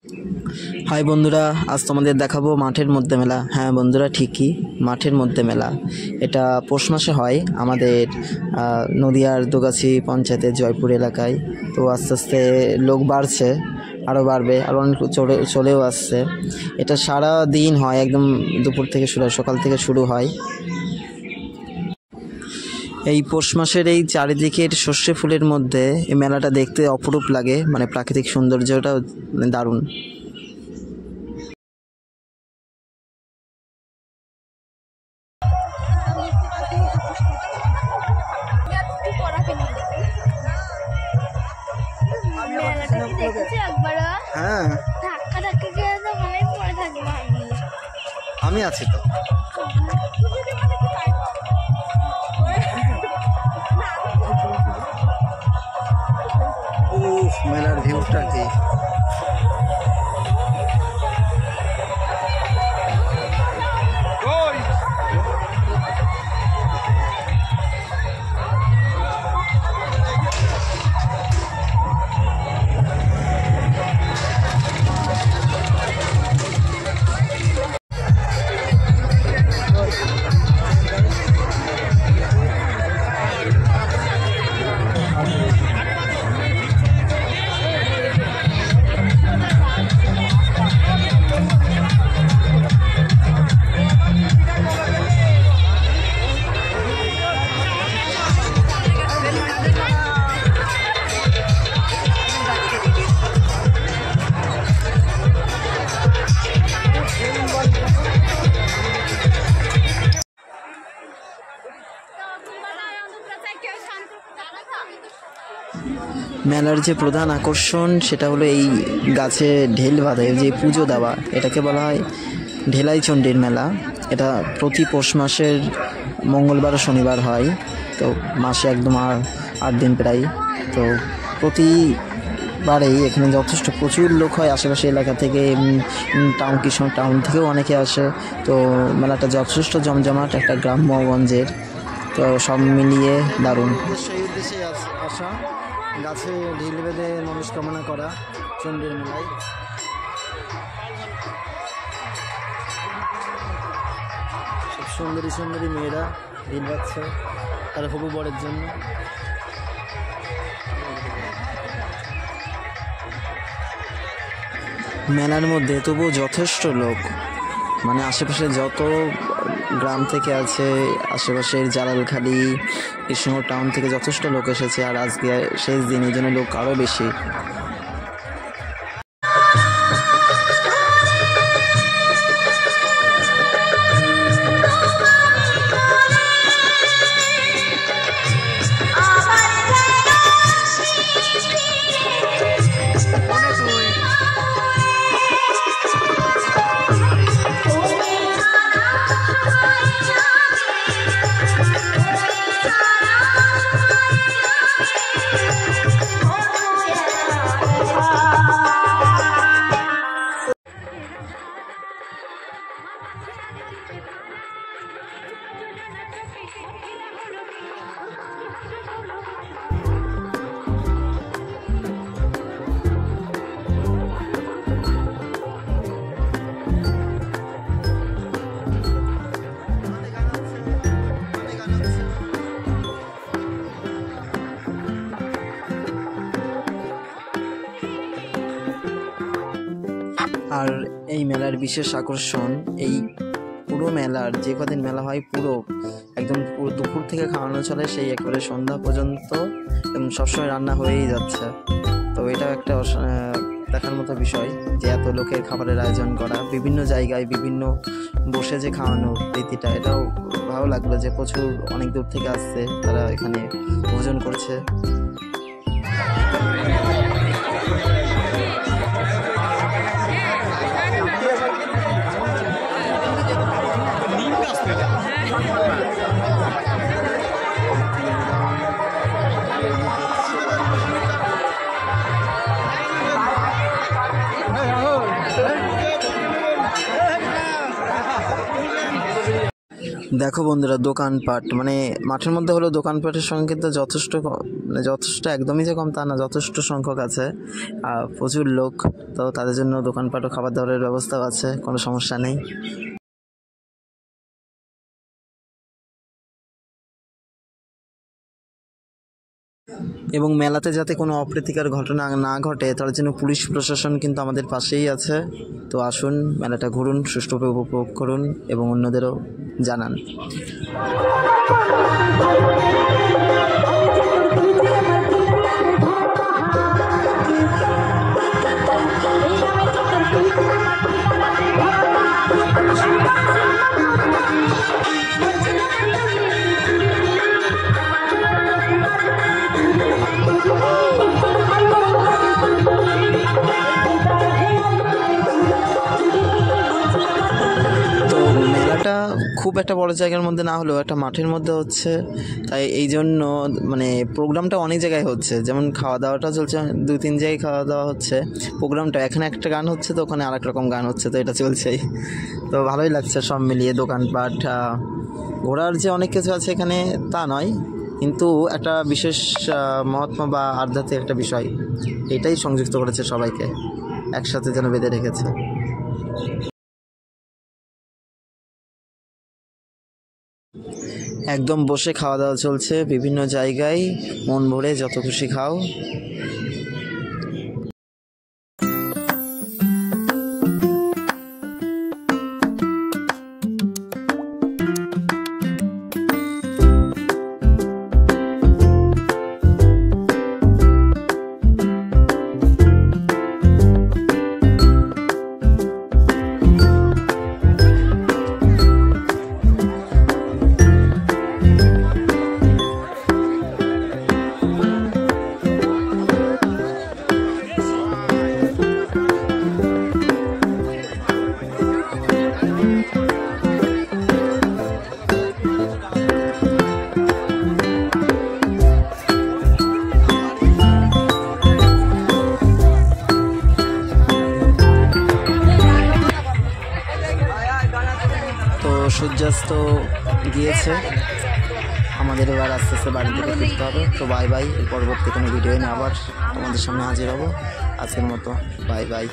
High বন্ধুরা, আজ তোমাদের দেখাবো মাঠের মধ্যে মেলা। হ্যাঁ বন্ধুরা, ঠিকই, মাঠের মধ্যে মেলা। এটা পৌষ মাসে হয় আমাদের নদিয়ার দুগাছি পঞ্চায়েতের জয়পুর এলাকায়। তো আস্তে আস্তে লোক বাড়ছে, আরও বাড়বে, আরও অনেক চলেও আসছে। এটা সারা দিন হয়, একদম দুপুর থেকে শুরু হয়, সকাল থেকে শুরু হয়। এই পৌষ মাসের এই চারিদিকের সর্ষে ফুলের মধ্যে এই মেলাটা দেখতে অপরূপ লাগে, মানে প্রাকৃতিক সৌন্দর্যটা দারুণ। হ্যাঁ, আমি আছি তো। মেলার ভিউটা কি! মেলার যে প্রধান আকর্ষণ সেটা হলো এই গাছে ঢেল বাঁধে যে পুজো দেওয়া, এটাকে বলা হয় ঢেলাই চণ্ডীর মেলা। এটা প্রতি পৌষ মাসের মঙ্গলবার ও শনিবার হয়। তো মাসে একদম 8 দিন প্রায়। তো প্রতিবারেই এখানে যথেষ্ট প্রচুর লোক হয়, আশেপাশে এলাকা থেকে, কৃষ্ণ টাউন থেকেও অনেকে আসে। তো মেলাটা যথেষ্ট জমজমাট একটা গ্রাম্যগঞ্জের। তো সব মিলিয়ে দারুণ। সেই উদ্দেশ্যে আসা, গাছে ঢিল বেঁধে মনস্কামনা করা চণ্ডীর মেলায়। সব সুন্দরী সুন্দরী মেয়েরা ঢিল বাজছে তার হবু বরের জন্য। মেলার মধ্যে তবুও যথেষ্ট লোক, মানে আশেপাশে যত গ্রাম থেকে আছে, আশেপাশের জালালখালি, কৃষ্ণনগর টাউন থেকে যথেষ্ট লোক এসেছে। আর আজকে শেষ দিন, এই জন্য লোক আরও বেশি। আর এই মেলার বিশেষ আকর্ষণ, এই পুরো মেলার যে কদিন মেলা হয়, পুরো দুপুর থেকে খাওয়ানো চলে, সেই একেবারে সন্ধ্যা পর্যন্ত সবসময় রান্না হয়েই যাচ্ছে। তো এটা একটা দেখার মতো বিষয় যে এত লোকের খাবারের আয়োজন করা, বিভিন্ন জায়গায় বিভিন্ন বসে যে খাওয়ানোর রীতিটা, এটাও ভালো লাগলো যে প্রচুর অনেক দূর থেকে আসছে, তারা এখানে ভোজন করছে। দেখো বন্ধুরা, দোকানপাট মানে মাঠের মধ্যে হলেও দোকানপাটের সংখ্যা কিন্তু যথেষ্ট একদমই যে কম তা না, যথেষ্ট সংখ্যক আছে। প্রচুর লোক, তো তাদের জন্য দোকানপাট ও খাবার দাবারের ব্যবস্থাও আছে, কোনো সমস্যা নেই। এবং মেলাতে যাতে কোনো অপ্রীতিকর ঘটনা না ঘটে তার জন্য পুলিশ প্রশাসন কিন্তু আমাদের পাশেই আছে। তো আসুন, মেলাটা ঘুরুন, সুষ্ঠুভাবে উপভোগ করুন এবং অন্যদেরও জানান। খুব একটা বড় জায়গার মধ্যে না হলেও একটা মাঠের মধ্যে হচ্ছে, তাই এই জন্য মানে প্রোগ্রামটা অনেক জায়গায় হচ্ছে। যেমন খাওয়া দাওয়াটা চলছে, 2-3 জায়গায় খাওয়া দাওয়া হচ্ছে। প্রোগ্রামটা এখানে একটা গান হচ্ছে, তো ওখানে আরেক রকম গান হচ্ছে, তো এটা চলছেই। তো ভালোই লাগছে সব মিলিয়ে। দোকানপাট, ঘোরার যে অনেক কিছু আছে এখানে তা নয়, কিন্তু একটা বিশেষ মহাত্মা বা আধ্যাত্মিক একটা বিষয় এটাই সংযুক্ত করেছে সবাইকে, একসাথে যেন বেঁধে রেখেছে। একদম বসে খাওয়া দাওয়া চলছে বিভিন্ন জায়গায়, মন ভরে যত খুশি খাও। সূর্যাস্ত গিয়েছে, আমাদের এবার আস্তে আস্তে বাড়ি থেকে ফিরতে হবে। তো বাই বাই, পরবর্তী কোনো ভিডিও নিয়ে আবার তোমাদের সামনে হাজির হব। আজকের মতো বাই বাই।